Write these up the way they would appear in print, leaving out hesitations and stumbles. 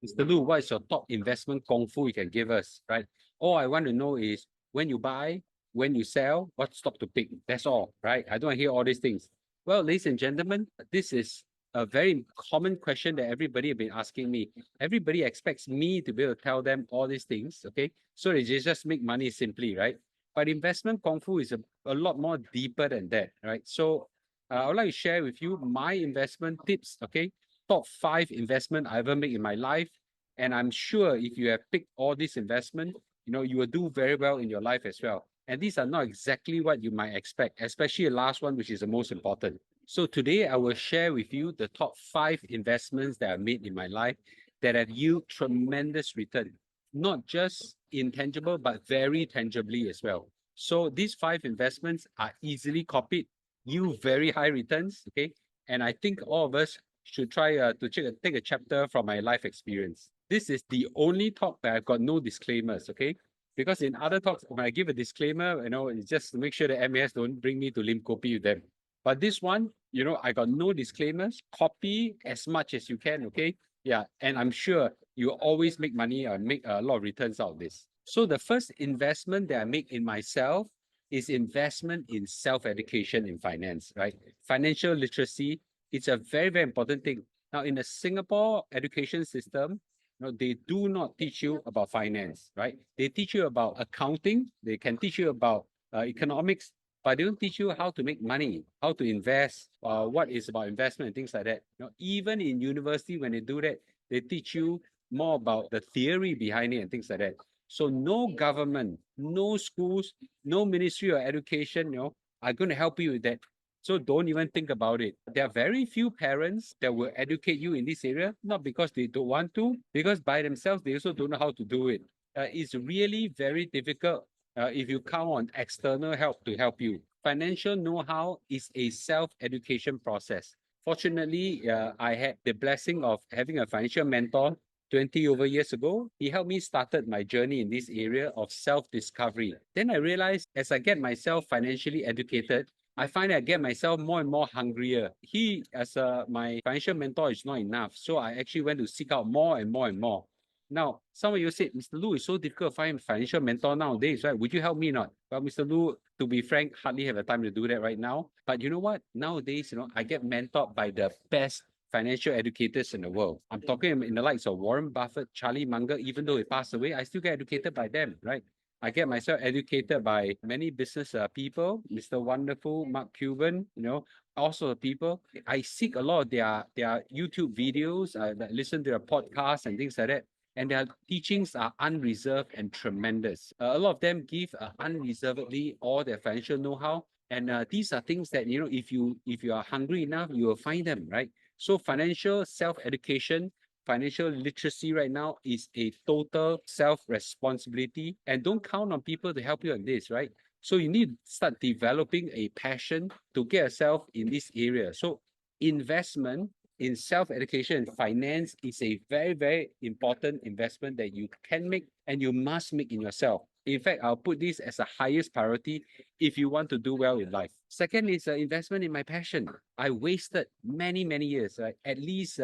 Mr. Loo, what is your top investment kung fu you can give us, right? All I want to know is when you buy, when you sell, what stock to pick. That's all, right? I don't want to hear all these things. Well, ladies and gentlemen, this is a very common question that everybody have been asking me. Everybody expects me to be able to tell them all these things, okay? So they just make money simply, right? But investment kung fu is a lot more deeper than that, right? So I would like to share with you my investment tips, okay? Top 5 investment I ever made in my life. And I'm sure if you have picked all this investment, you will do very well in your life as well. And these are not exactly what you might expect, especially the last one, which is the most important. So today I will share with you the top 5 investments that I made in my life that have yield tremendous return, not just intangible, but very tangibly as well. So these 5 investments are easily copied, yield very high returns, okay? And I think all of us should try to take a chapter from my life experience. This is the only talk that I've got no disclaimers, okay? Because in other talks, when I give a disclaimer, it's just to make sure that MAS don't bring me to Lim Kopi with them. But this one, I got no disclaimers. Copy as much as you can, okay? Yeah, and I'm sure you always make money or make a lot of returns out of this. So the first investment that I make in myself is investment in self-education in finance, right? Financial literacy, it's a very, very important thing. Now, in the Singapore education system, they do not teach you about finance, right? They teach you about accounting. They can teach you about economics, but they don't teach you how to make money, how to invest, what is about investment and things like that. Even in university, when they do that, they teach you more about the theory behind it and things like that. So no government, no schools, no Ministry of Education, are going to help you with that. So don't even think about it. There are very few parents that will educate you in this area, not because they don't want to, because by themselves, they also don't know how to do it. It's really very difficult if you count on external help to help you. Financial know-how is a self-education process. Fortunately, I had the blessing of having a financial mentor 20 over years ago. He helped me started my journey in this area of self-discovery. Then I realized as I get myself financially educated, I find I get myself more and more hungrier. He, as my financial mentor, is not enough. So I actually went to seek out more and more and more. Now, some of you said, Mr. Loo, it's so difficult to find a financial mentor nowadays, right? Would you help me not? Well, Mr. Loo, to be frank, hardly have the time to do that right now. But you know what? Nowadays, I get mentored by the best financial educators in the world. I'm talking in the likes of Warren Buffett, Charlie Munger. Even though he passed away, I still get educated by them, right? I get myself educated by many business people, Mr. Wonderful, Mark Cuban, also people. I seek a lot of their YouTube videos. I listen to their podcasts and things like that. And their teachings are unreserved and tremendous. A lot of them give unreservedly all their financial know-how. And these are things that, if you are hungry enough, you will find them, right? So financial self-education, financial literacy right now is a total self-responsibility, and don't count on people to help you on this, right? So you need to start developing a passion to get yourself in this area. So investment in self-education and finance is a very, very important investment that you can make and you must make in yourself. In fact, I'll put this as the highest priority if you want to do well in life. Second is investment in my passion. I wasted many, many years, right? At least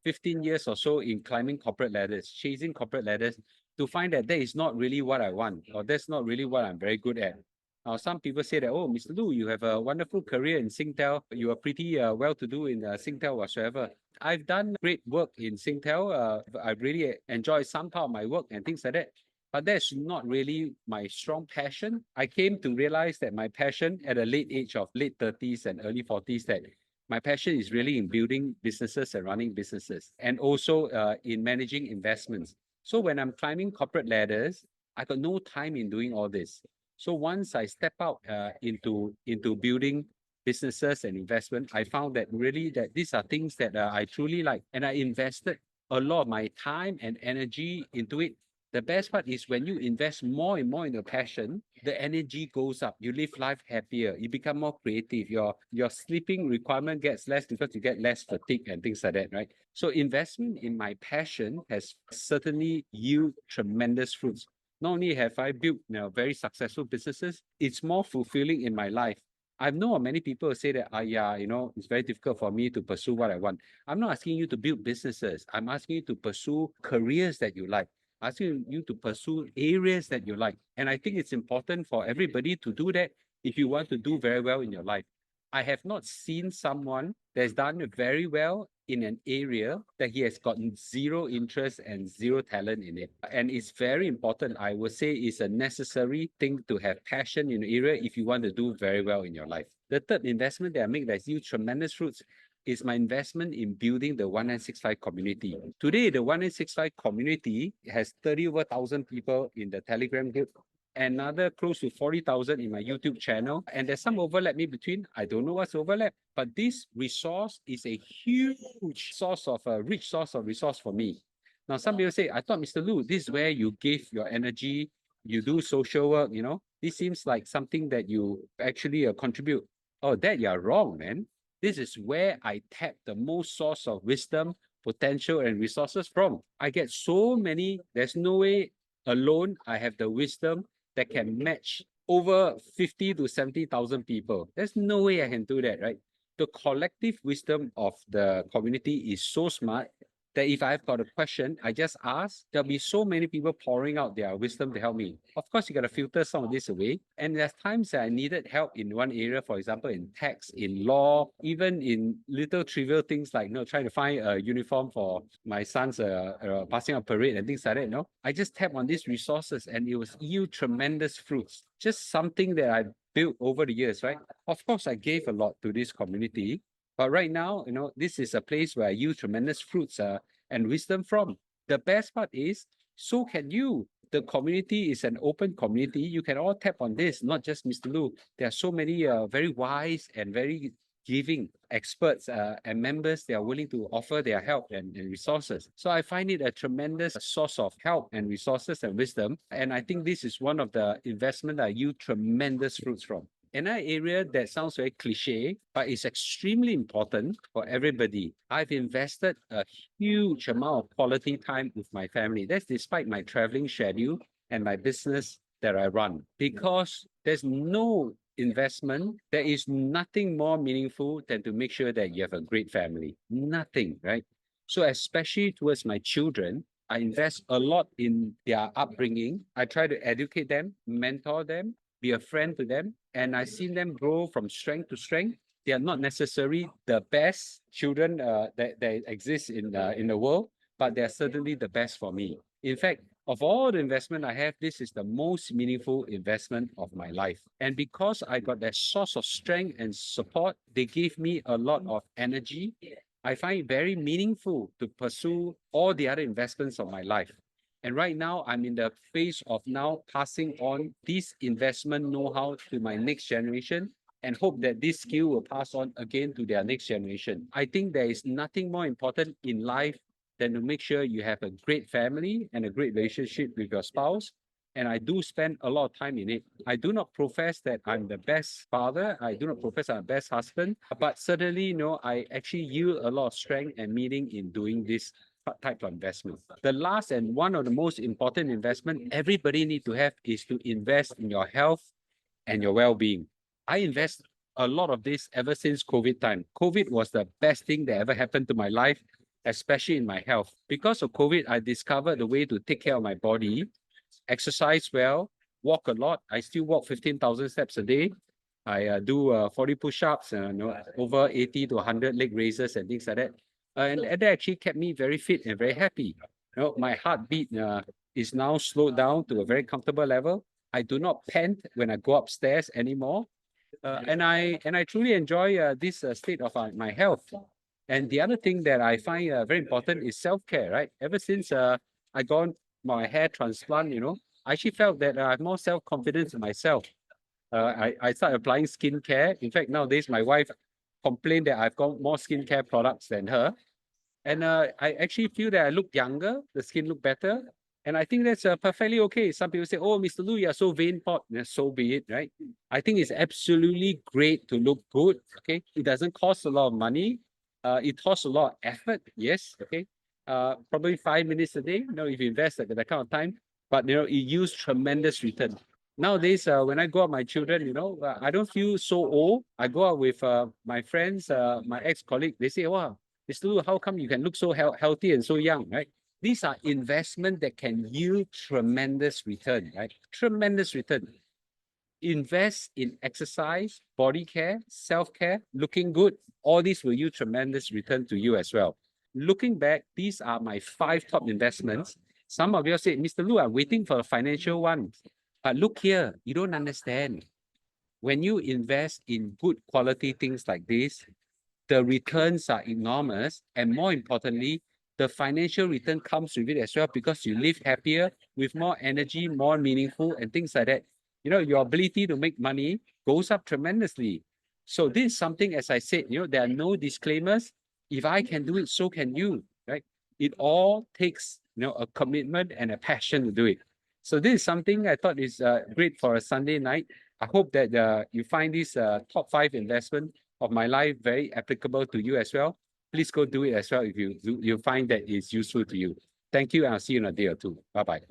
15 years or so in climbing corporate ladders, chasing corporate ladders to find that that is not really what I want, or that's not really what I'm very good at. Now, some people say that, oh, Mr. Loo, you have a wonderful career in Singtel. You are pretty well-to-do in Singtel whatsoever. I've done great work in Singtel. I've really enjoyed some part of my work and things like that. But that's not really my strong passion. I came to realize that my passion at a late age of late 30s and early 40s, that my passion is really in building businesses and running businesses, and also in managing investments. So when I'm climbing corporate ladders, I got no time in doing all this. So once I step out into building businesses and investment, I found that really that these are things that I truly like, and I invested a lot of my time and energy into it. The best part is when you invest more and more in your passion, the energy goes up. You live life happier. You become more creative. Your sleeping requirement gets less because you get less fatigue and things like that, right? So investment in my passion has certainly yield tremendous fruits. Not only have I built very successful businesses, it's more fulfilling in my life I know of many people who say that, yeah, it's very difficult for me to pursue what I want. I'm not asking you to build businesses. I'm asking you to pursue careers that you like, asking you to pursue areas that you like. And I think it's important for everybody to do that if you want to do very well in your life. I have not seen someone that's done very well in an area that he has gotten zero interest and zero talent in it. And it's very important. I would say it's a necessary thing to have passion in the area if you want to do very well in your life. The third investment that I make that's yield tremendous fruits is my investment in building the 1965 community. Today, the 1965 community has 30 over 1,000 people in the Telegram group, another close to 40,000 in my YouTube channel. And there's some overlap in between. I don't know what's overlap, but this resource is a huge source of a rich source of resource for me. Now, some people say, I thought, Mr. Loo, this is where you give your energy, you do social work, This seems like something that you actually contribute. Oh, that you're wrong, man. This is where I tap the most source of wisdom, potential, and resources from. I get so many, there's no way alone I have the wisdom that can match over 50 to 70,000 people. There's no way I can do that, right? The collective wisdom of the community is so smart that if I've got a question, I just ask. There'll be so many people pouring out their wisdom to help me. Of course, you got to filter some of this away. And there's times that I needed help in one area, for example, in tax, in law, even in little trivial things like trying to find a uniform for my son's passing out parade and things like that. I just tap on these resources and it was yield tremendous fruits. Just something that I built over the years, right? Of course, I gave a lot to this community. But right now, this is a place where I use tremendous fruits and wisdom from. The best part is, so can you. The community is an open community. You can all tap on this, not just Mr. Loo. There are so many very wise and very giving experts and members. They are willing to offer their help and resources. So I find it a tremendous source of help and resources and wisdom. And I think this is one of the investment that I yield tremendous fruits from. Another area that sounds very cliche, but is extremely important for everybody. I've invested a huge amount of quality time with my family. That's despite my traveling schedule and my business that I run. Because there's no investment, there is nothing more meaningful than to make sure that you have a great family. Nothing, right? So especially towards my children, I invest a lot in their upbringing. I try to educate them, mentor them, be a friend to them, and I've seen them grow from strength to strength. They are not necessarily the best children that exist in the world, but they are certainly the best for me. In fact, of all the investment I have, this is the most meaningful investment of my life. And because I got that source of strength and support, they gave me a lot of energy. I find it very meaningful to pursue all the other investments of my life. And right now, I'm in the phase of now passing on this investment know-how to my next generation and hope that this skill will pass on again to their next generation. I think there is nothing more important in life than to make sure you have a great family and a great relationship with your spouse. And I do spend a lot of time in it. I do not profess that I'm the best father. I do not profess I'm the best husband. But certainly, I actually yield a lot of strength and meaning in doing this type of investment. The last and one of the most important investment everybody need to have is to invest in your health and your well-being. I invest a lot of this ever since COVID time. COVID was the best thing that ever happened to my life, especially in my health. Because of COVID, I discovered the way to take care of my body, exercise well, walk a lot. I still walk 15,000 steps a day. I do 40 push-ups, over 80 to 100 leg raises and things like that. And that actually kept me very fit and very happy. My heartbeat is now slowed down to a very comfortable level. I do not pant when I go upstairs anymore. And I truly enjoy this state of my health. And the other thing that I find very important is self-care, right? Ever since I got my hair transplant, I actually felt that I have more self-confidence in myself. I started applying skincare. In fact, nowadays my wife complained that I've got more skincare products than her. And I actually feel that I look younger, the skin look better. And I think that's perfectly okay. Some people say, oh, Mr. Loo, you're so vain pot. So be it, right? I think it's absolutely great to look good, okay? It doesn't cost a lot of money. It costs a lot of effort, yes, okay? Probably 5 minutes a day, if you invest at that kind of time. But, it yields tremendous return. Nowadays, when I go out with my children, I don't feel so old. I go out with my friends, my ex-colleague. They say, wow, Mr. Loo, how come you can look so healthy and so young, right? These are investments that can yield tremendous return, right? Tremendous return. Invest in exercise, body care, self-care, looking good. All these will yield tremendous return to you as well. Looking back, these are my 5 top investments. Some of you say, Mr. Loo, I'm waiting for a financial one. But look here, you don't understand. When you invest in good quality things like this, the returns are enormous. And more importantly, the financial return comes with it as well because you live happier with more energy, more meaningful, and things like that. Your ability to make money goes up tremendously. So this is something, as I said, there are no disclaimers. If I can do it, so can you, right? It all takes, a commitment and a passion to do it. So this is something I thought is great for a Sunday night. I hope that you find this top 5 investment of my life very applicable to you as well. Please go do it as well if you find that it's useful to you. Thank you, and I'll see you in a day or two. Bye-bye.